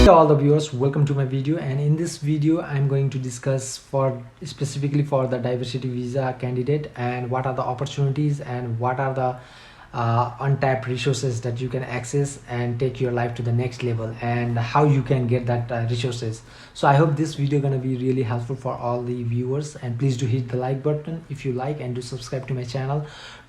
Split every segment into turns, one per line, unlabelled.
All the viewers, welcome to my video. And in this video I'm going to discuss for specifically for the diversity visa candidate and what are the opportunities and what are the untapped resources that you can access and take your life to the next level, and how you can get that resources. So I hope this video gonna be really helpful for all the viewers, and please do hit the like button if you like, and do subscribe to my channel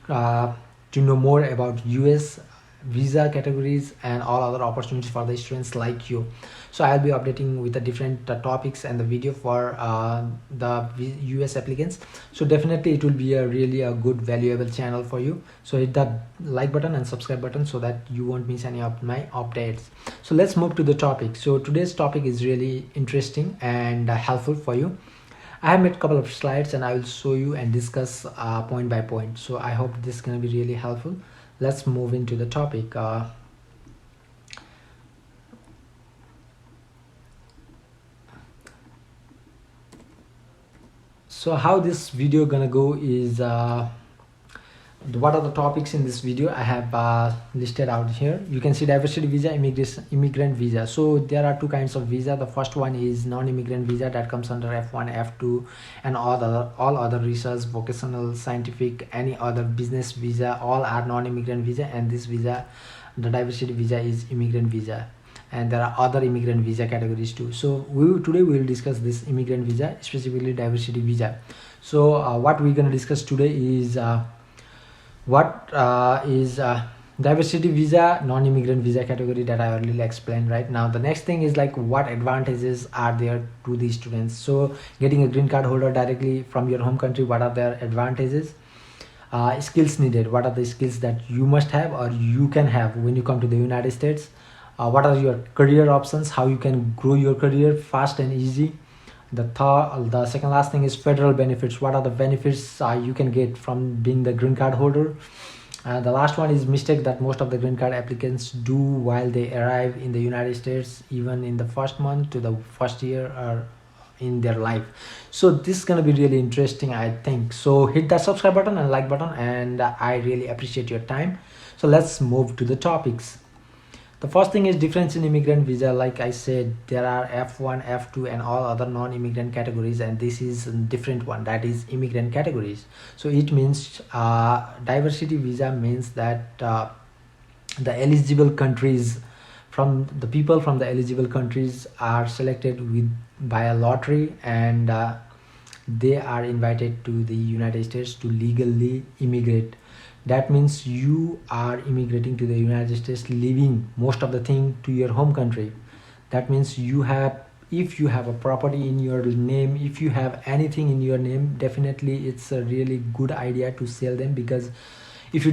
to know more about US visa categories and all other opportunities for the students like you. So I'll be updating with the different topics and the video for the US applicants. So definitely it will be a really a good valuable channel for you. So hit that like button and subscribe button so that you won't miss any of my updates. So let's move to the topic. So today's topic is really interesting and helpful for you. I have made a couple of slides and I will show you and discuss point by point. So I hope this is going to be really helpful. Let's move into the topic. So how this video gonna go is what are the topics in this video I have listed out here. You can see diversity visa, immigrant visa. So there are two kinds of visa. The first one is non-immigrant visa that comes under F1, F2 and all other research, vocational, scientific, any other business visa, all are non-immigrant visa. And this visa, the diversity visa, is immigrant visa. And there are other immigrant visa categories too. So today we will discuss this immigrant visa, specifically diversity visa. So what we're going to discuss today is what is diversity visa, non-immigrant visa category that I already explained right now. The next thing is like what advantages are there to the students. So getting a green card holder directly from your home country, what are their advantages? Skills needed, what are the skills that you must have or you can have when you come to the United States? What are your career options, how you can grow your career fast and easy. The second last thing is federal benefits, what are the benefits you can get from being the green card holder. The last one is mistake that most of the green card applicants do while they arrive in the United States, even in the first month to the first year or in their life. So this is going to be really interesting, I think. So hit that subscribe button and like button, and I really appreciate your time. So let's move to the topics. The first thing is difference in immigrant visa. Like I said, there are F1, F2 and all other non-immigrant categories, and this is a different one, that is immigrant categories. So it means diversity visa means that the eligible countries, from the people from the eligible countries are selected by a lottery, and they are invited to the United States to legally immigrate. That means you are immigrating to the United States, leaving most of the thing to your home country. That means if you have a property in your name, if you have anything in your name, definitely it's a really good idea to sell them, because if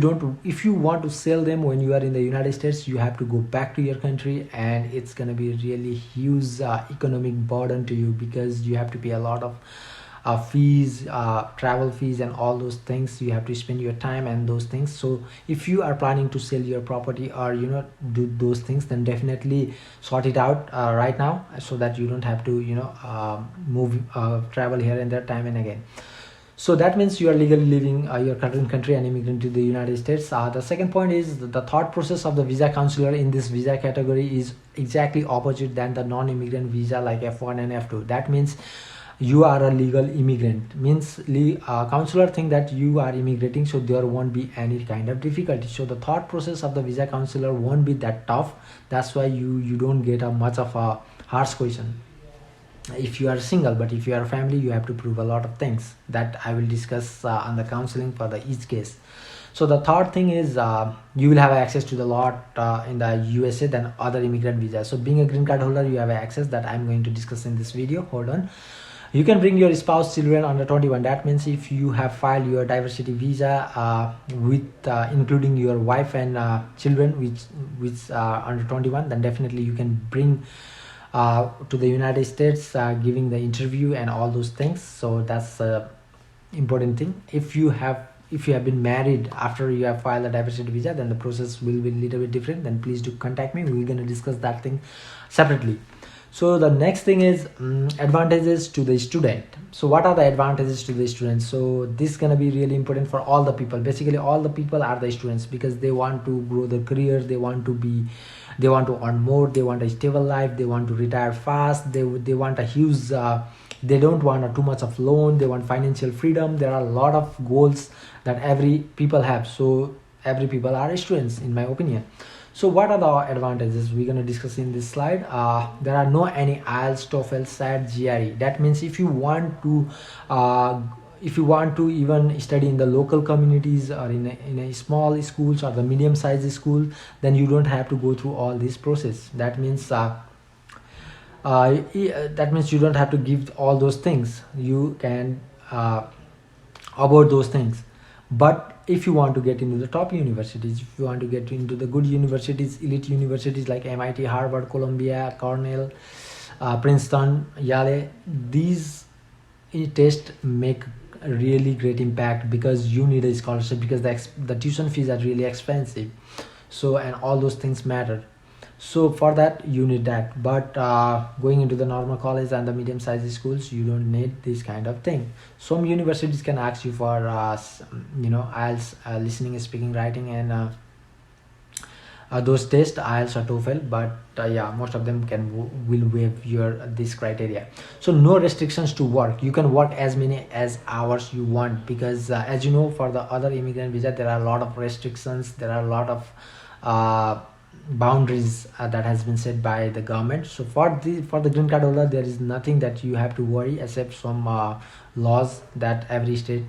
you want to sell them when you are in the United States, you have to go back to your country, and it's going to be really huge economic burden to you, because you have to pay a lot of fees, travel fees and all those things. You have to spend your time and those things. So if you are planning to sell your property or do those things, then definitely sort it out right now, so that you don't have to travel here and there time and again. So that means you are legally leaving your current country and immigrating to the United States. The second point is the thought process of the visa counselor in this visa category is exactly opposite than the non-immigrant visa like F1 and F2. That means you are a legal immigrant, means counselor think that you are immigrating, so there won't be any kind of difficulty. So the thought process of the visa counselor won't be that tough. That's why you don't get a much of a harsh question if you are single. But if you are a family, you have to prove a lot of things that I will discuss on the counseling for the each case. So the third thing is you will have access to the lot in the USA than other immigrant visas. So being a green card holder, you have access that I'm going to discuss in this video. Hold on. You can bring your spouse, children under 21. That means if you have filed your diversity visa with including your wife and children which are under 21, then definitely you can bring to the United States, giving the interview and all those things. So that's the important thing. If you have been married after you have filed a diversity visa, then the process will be a little bit different. Then please do contact me. We're going to discuss that thing separately. So the next thing is advantages to the student. So what are the advantages to the students? So this is gonna be really important for all the people. Basically all the people are the students, because they want to grow their career, they want to earn more, they want a stable life, they want to retire fast, they want a huge they don't want too much of loan, they want financial freedom. There are a lot of goals that every people have. So every people are students, in my opinion. So what are the advantages we're going to discuss in this slide? There are no any IELTS, TOEFL, SAT, GRE. That means if you want to even study in the local communities, or in a small schools or the medium sized school, then you don't have to go through all this process. That means you don't have to give all those things. You can avoid those things. But if you want to get into the top universities, if you want to get into the good universities, elite universities like MIT, Harvard, Columbia, Cornell, Princeton, Yale, these tests make a really great impact, because you need a scholarship, because the tuition fees are really expensive. So, and all those things matter. So for that you need that. But going into the normal college and the medium sized schools, you don't need this kind of thing. Some universities can ask you for IELTS, listening, speaking, writing, and those tests, IELTS or TOEFL. But yeah, most of them will waive your this criteria. So no restrictions to work. You can work as many as hours you want, because as you know, for the other immigrant visa there are a lot of restrictions, there are a lot of boundaries that has been set by the government. So for the green card holder, there is nothing that you have to worry, except some laws that every state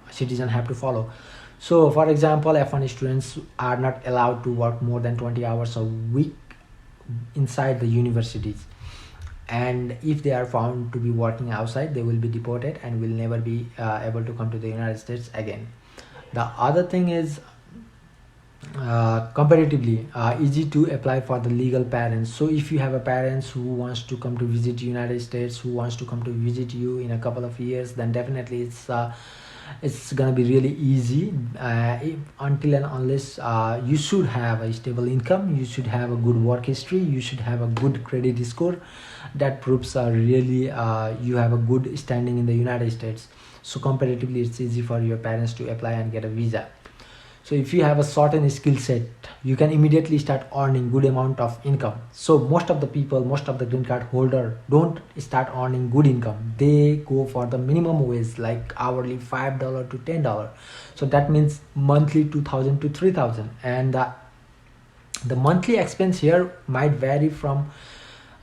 citizen have to follow. So for example, F1 students are not allowed to work more than 20 hours a week inside the universities, and if they are found to be working outside, they will be deported and will never be able to come to the United States again. The other thing is comparatively easy to apply for the legal parents. So if you have a parents who wants to come to visit United States, who wants to come to visit you in a couple of years, then definitely it's gonna be really easy, until and unless you should have a stable income, you should have a good work history, you should have a good credit score that proves really you have a good standing in the United States. So comparatively it's easy for your parents to apply and get a visa. So if you have a certain skill set, you can immediately start earning good amount of income. So most of the people, most of the green card holder don't start earning good income. They go for the minimum wage, like hourly $5 to $10. So that means monthly 2,000 to 3,000. And the monthly expense here might vary from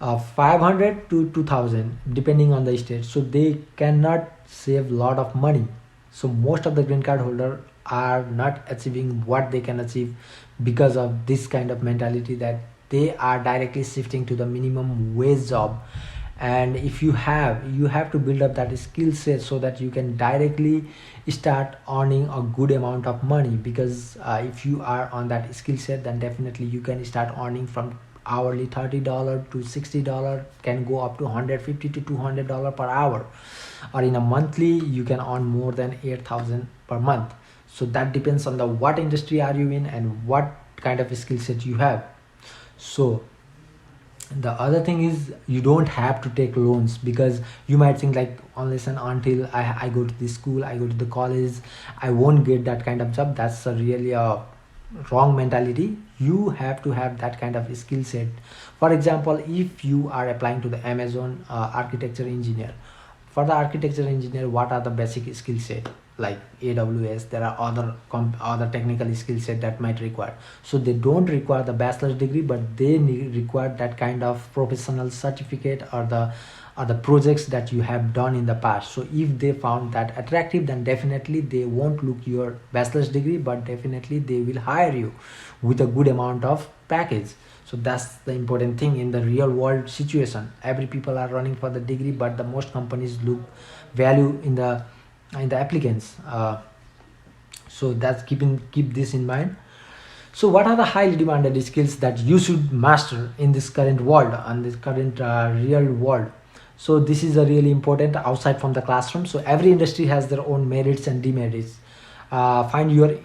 500 to 2,000 depending on the state. So they cannot save a lot of money. So most of the green card holder are not achieving what they can achieve because of this kind of mentality, that they are directly shifting to the minimum wage job. And if you have to build up that skill set so that you can directly start earning a good amount of money, because if you are on that skill set, then definitely you can start earning from hourly $30 to $60, can go up to $150 to $200 per hour, or in a monthly you can earn more than 8,000 per month. So that depends on the what industry are you in and what kind of skill set you have. So the other thing is, you don't have to take loans, because you might think like, unless and until I go to this school, I go to the college, I won't get that kind of job. That's really a wrong mentality. You have to have that kind of skill set. For example, if you are applying to the Amazon architecture engineer, for the architecture engineer, what are the basic skill set? Like AWS, there are other technical skill set that might require. So they don't require the bachelor's degree, but they require that kind of professional certificate, or the projects that you have done in the past. So if they found that attractive, then definitely they won't look your bachelor's degree, but definitely they will hire you with a good amount of package. So that's the important thing in the real world situation. Every people are running for the degree, but the most companies look value in the applicants. So that's keep this in mind. So what are the highly demanded skills that you should master in this current world, and this current real world? So this is a really important outside from the classroom. So every industry has their own merits and demerits. Find your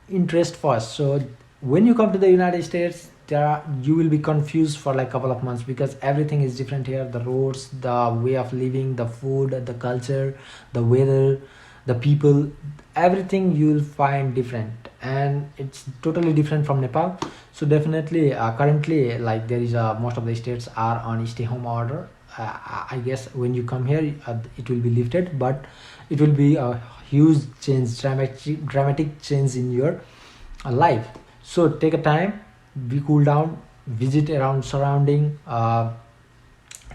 interest first. So when you come to the United States, you will be confused for like couple of months, because everything is different here. The roads, the way of living, the food, the culture, the weather, the people, everything you'll find different, and it's totally different from Nepal. So definitely currently, like there is most of the states are on stay home order. I guess when you come here, it will be lifted, but it will be a huge change, dramatic change in your life. So take a time, be cool down, visit around surrounding,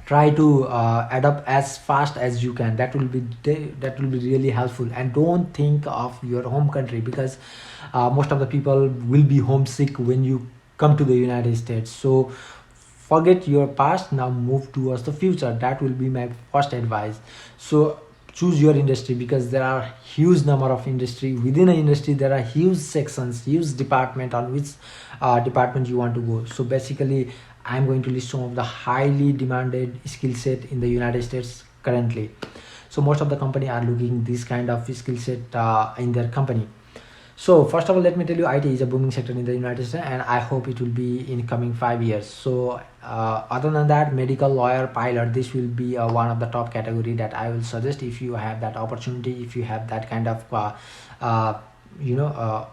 try to adapt as fast as you can. That will be really helpful. And don't think of your home country, because most of the people will be homesick when you come to the United States. So forget your past, now move towards the future. That will be my first advice. So choose your industry, because there are huge number of industry. Within an industry there are huge sections, huge department, on which department you want to go. So basically I'm going to list some of the highly demanded skill set in the United States currently. So most of the company are looking this kind of skill set in their company. So first of all, let me tell you, IT is a booming sector in the United States, and I hope it will be in coming 5 years. So other than that, medical, lawyer, pilot, this will be one of the top category that I will suggest if you have that opportunity, if you have that kind of you know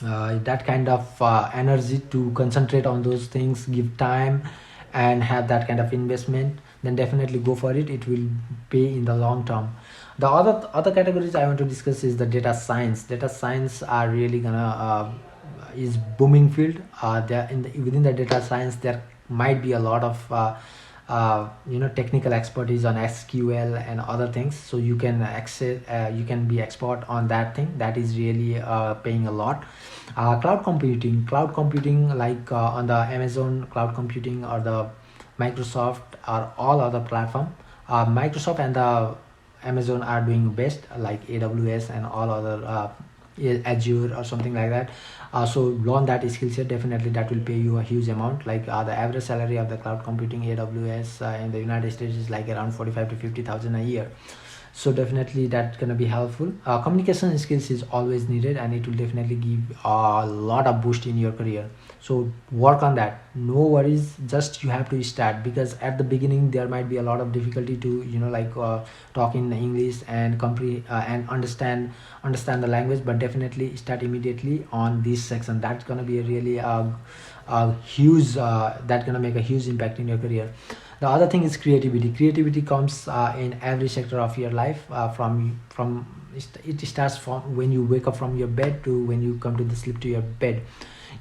that kind of energy to concentrate on those things, give time, and have that kind of investment, then definitely go for it. It will pay in the long term. The other categories I want to discuss is the data science. Data science are really gonna is booming field. There within the data science there might be a lot of technical expertise on SQL and other things. So you can access, you can be expert on that thing. That is really paying a lot. Cloud computing, like on the Amazon cloud computing or the Microsoft or all other platform. Microsoft and the Amazon are doing best, like AWS and all other Azure or something like that. So learn that skill set. Definitely that will pay you a huge amount. Like the average salary of the cloud computing AWS in the United States is like around 45 to 50,000 a year. So definitely that's gonna be helpful. Communication skills is always needed, and it will definitely give a lot of boost in your career. So work on that, no worries, just you have to start, because at the beginning there might be a lot of difficulty to talk in English and and understand the language. But definitely start immediately on this section. That's gonna be a really huge that's gonna make a huge impact in your career. The other thing is creativity comes in every sector of your life. From it starts from when you wake up from your bed to when you come to the sleep to your bed.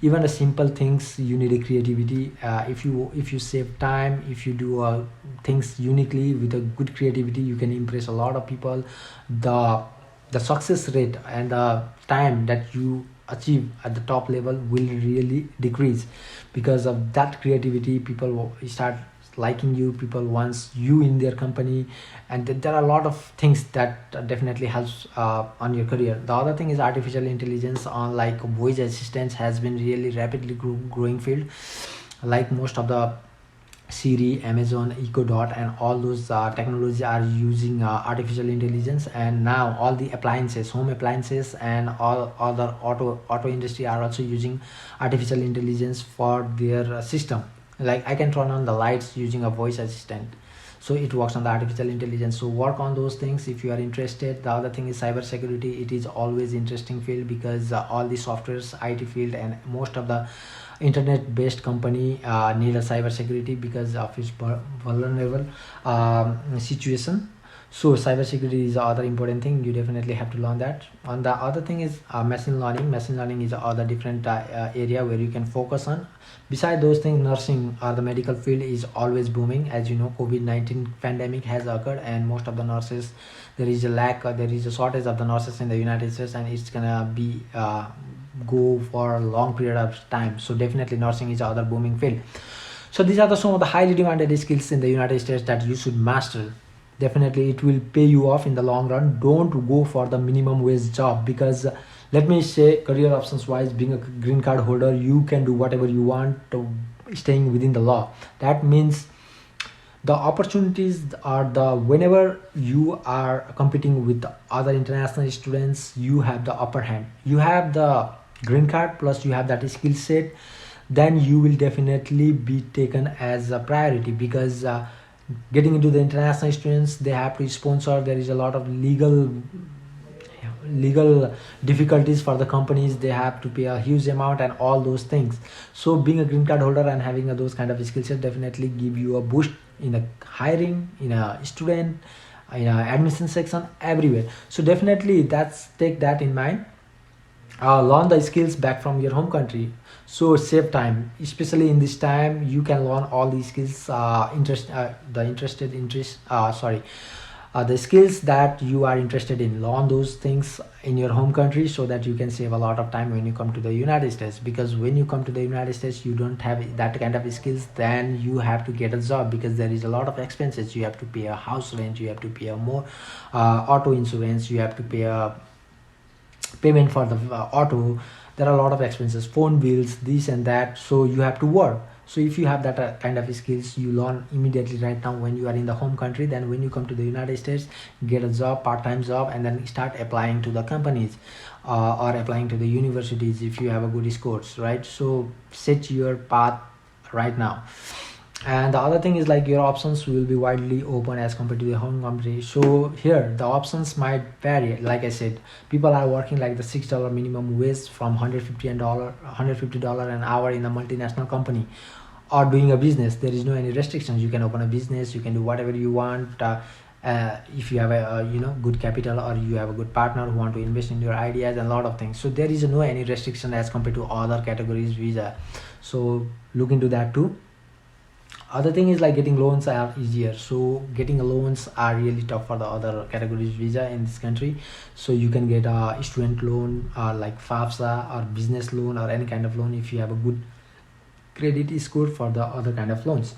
Even the simple things, you need a creativity. If you save time, if you do things uniquely with a good creativity, you can impress a lot of people. The success rate and the time that you achieve at the top level will really decrease. Because of that creativity, people will start liking you, people wants you in their company. And there are a lot of things that definitely helps on your career. The other thing is artificial intelligence, on like voice assistance has been really rapidly growing field. Like most of the Siri, Amazon, Echo Dot, and all those technology are using artificial intelligence. And now all the appliances, home appliances, and all other auto industry are also using artificial intelligence for their system. Like I can turn on the lights using a voice assistant, so it works on the artificial intelligence. So work on those things if you are interested. The other thing is cyber security. It is always interesting field, because all the softwares, IT field, and most of the internet based company need a cyber security because of its vulnerable situation. So cybersecurity is the other important thing. You definitely have to learn that. And the other thing is machine learning. Machine learning is the other different area where you can focus on. Beside those things, nursing or the medical field is always booming. As you know, COVID-19 pandemic has occurred, and most of the nurses, there is a lack, there is a shortage of the nurses in the United States, and it's gonna be go for a long period of time. So definitely nursing is the other booming field. So these are some of the highly demanded skills in the United States that you should master. Definitely it will pay you off in the long run. Don't go for the minimum wage job, because let me say, career options wise, being a green card holder, you can do whatever you want to, staying within the law. That means the opportunities are the whenever you are competing with the other international students, you have the upper hand. You have the green card, plus you have that skill set. then you will definitely be taken as a priority, because getting into the international students, they have to sponsor. There is a lot of legal difficulties for the companies. They have to pay a huge amount and all those things. So being a green card holder and having those kind of skill set definitely give you a boost in a hiring, in a student, in a admission section, everywhere. So definitely that's take that in mind. Learn the skills back from your home country, so save time, especially in this time. You can learn all these skills, the skills that you are interested in. Learn those things in your home country, so that you can save a lot of time when you come to the United States. Because when you come to the United States, you don't have that kind of skills, then you have to get a job, because there is a lot of expenses. You have to pay a house rent, you have to pay a more auto insurance, you have to pay a payment for the auto. There are a lot of expenses, phone bills, this and that. So you have to work. So if you have that kind of skills, you learn immediately right now when you are in the home country. Then when you come to the United States, get a job, part-time job, and then start applying to the companies, or applying to the universities if you have a good scores, right? So set your path right now. And the other thing is like your options will be widely open as compared to the home country. So here the options might vary. Like I said, people are working like the $6 minimum wage from $150 an hour in a multinational company, or doing a business. There is no any restrictions. You can open a business, you can do whatever you want. If you have a good capital, or you have a good partner who want to invest in your ideas and a lot of things. So there is no any restriction as compared to other categories visa. So look into that too. Other thing is like getting loans are easier. So getting loans are really tough for the other categories visa in this country. So you can get a student loan, like FAFSA, or business loan, or any kind of loan if you have a good credit score. For the other kind of loans,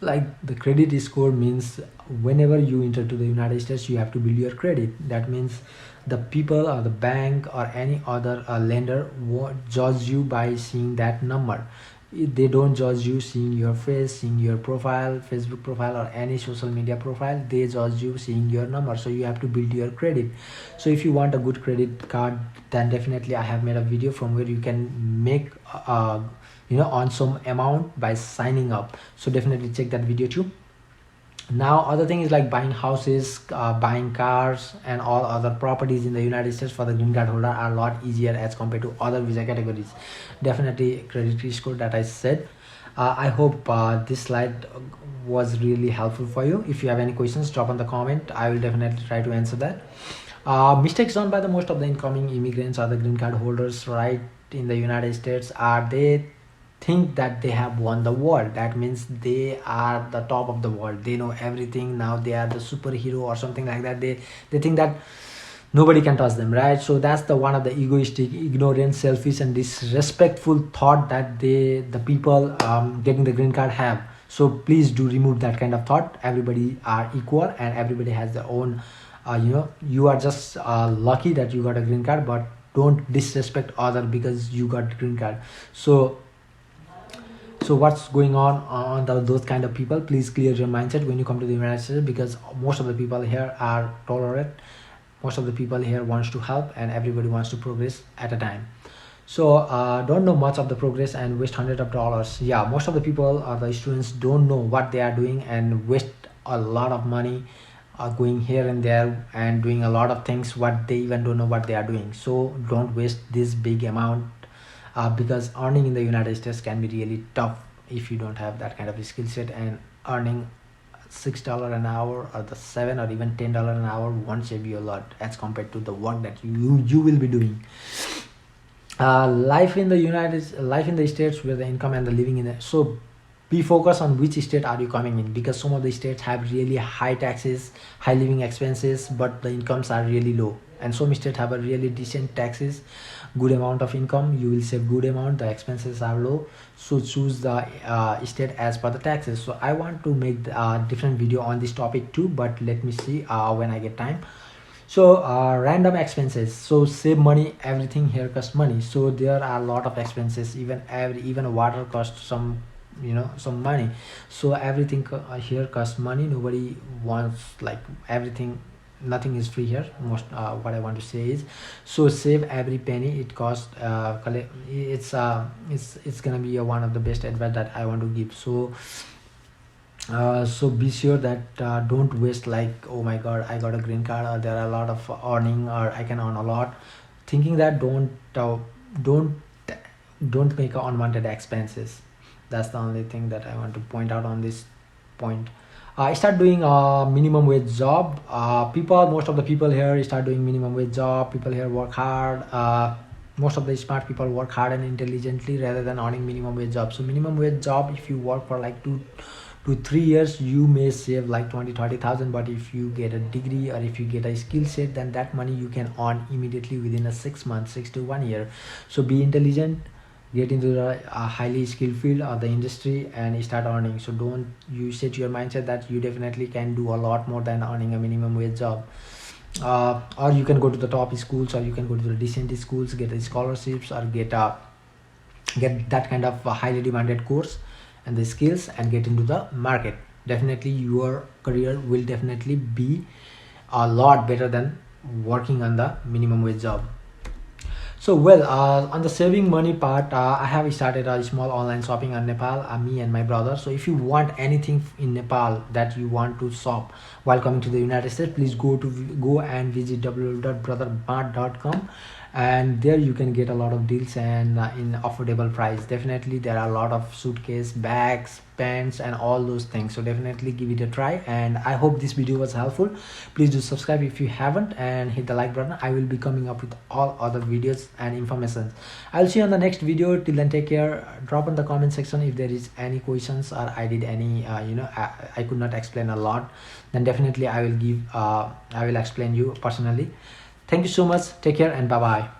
like the credit score means whenever you enter to the United States, you have to build your credit. That means the people or the bank or any other lender won't judge you by seeing that number. They don't judge you seeing your face, seeing your profile, Facebook profile, or any social media profile. They judge you seeing your number. So you have to build your credit. So if you want a good credit card, then definitely I have made a video from where you can make on some amount by signing up. So definitely check that video too. Now other thing is like buying houses, buying cars, and all other properties in the United States for the green card holder are a lot easier as compared to other visa categories. Definitely credit score that I said. I hope this slide was really helpful for you. If you have any questions, drop on the comment. I will definitely try to answer that. Mistakes done by the most of the incoming immigrants or the green card holders right in the United States are they think that they have won the world. That means they are the top of the world, they know everything, now they are the superhero or something like that. They think that nobody can touch them, right? So that's the one of the egoistic, ignorant, selfish, and disrespectful thought that the people getting the green card have. So please do remove that kind of thought. Everybody are equal and everybody has their own you are just lucky that you got a green card, but don't disrespect other because you got green card. So what's going on those kind of people? Please clear your mindset when you come to the United States, because most of the people here are tolerant. Most of the people here wants to help, and everybody wants to progress at a time. So don't know much of the progress and waste hundreds of dollars. Yeah, most of the people or the students don't know what they are doing and waste a lot of money going here and there and doing a lot of things what they even don't know what they are doing. So don't waste this big amount, because earning in the United States can be really tough if you don't have that kind of skill set. And earning $6 an hour or the 7 or even $10 an hour won't save you a lot as compared to the work that you will be doing. Life in the states where the income and the living in it. So be focused on which state are you coming in, because some of the states have really high taxes, high living expenses, but the incomes are really low. And some states have a really decent taxes, good amount of income, you will save good amount, the expenses are low. So choose the state as per the taxes. So I want to make a different video on this topic too, but let me see when I get time. So random expenses. So save money, everything here costs money. So there are a lot of expenses, even water costs some money. So everything here costs money. Nobody wants like everything nothing is free here. Most what I want to say is, so save every penny it costs. It's gonna be one of the best advice that I want to give. So be sure that don't waste like, oh my god, I got a green card, or there are a lot of earning, or I can earn a lot. Thinking that, don't don't make unwanted expenses. That's the only thing that I want to point out on this point. I start doing a minimum wage job. Most of the people here start doing minimum wage job. People here work hard. Most of the smart people work hard and intelligently rather than earning minimum wage job. So minimum wage job, if you work for like 2 to 3 years, you may save like 20-30,000. But if you get a degree or if you get a skill set, then that money you can earn immediately within a 6 months, 6 to 1 year. So be intelligent, get into the highly skilled field or the industry and start earning. So don't you set your mindset that you definitely can do a lot more than earning a minimum wage job. Or you can go to the top schools, or you can go to the decent schools, get the scholarships, or get that kind of highly demanded course and the skills, and get into the market. Definitely your career will definitely be a lot better than working on the minimum wage job. So well, on the saving money part, I have started a small online shopping on Nepal, me and my brother. So if you want anything in Nepal that you want to shop while coming to the United States, please go and visit www.brothermart.com, and there you can get a lot of deals and in affordable price. Definitely there are a lot of suitcase, bags, pants, and all those things. So definitely give it a try, and I hope this video was helpful. Please do subscribe if you haven't, and hit the like button. I will be coming up with all other videos and information. I'll see you on the next video. Till then, take care. Drop in the comment section if there is any questions, or I did any I could not explain a lot, then definitely I will explain you personally. Thank you so much. Take care and bye bye.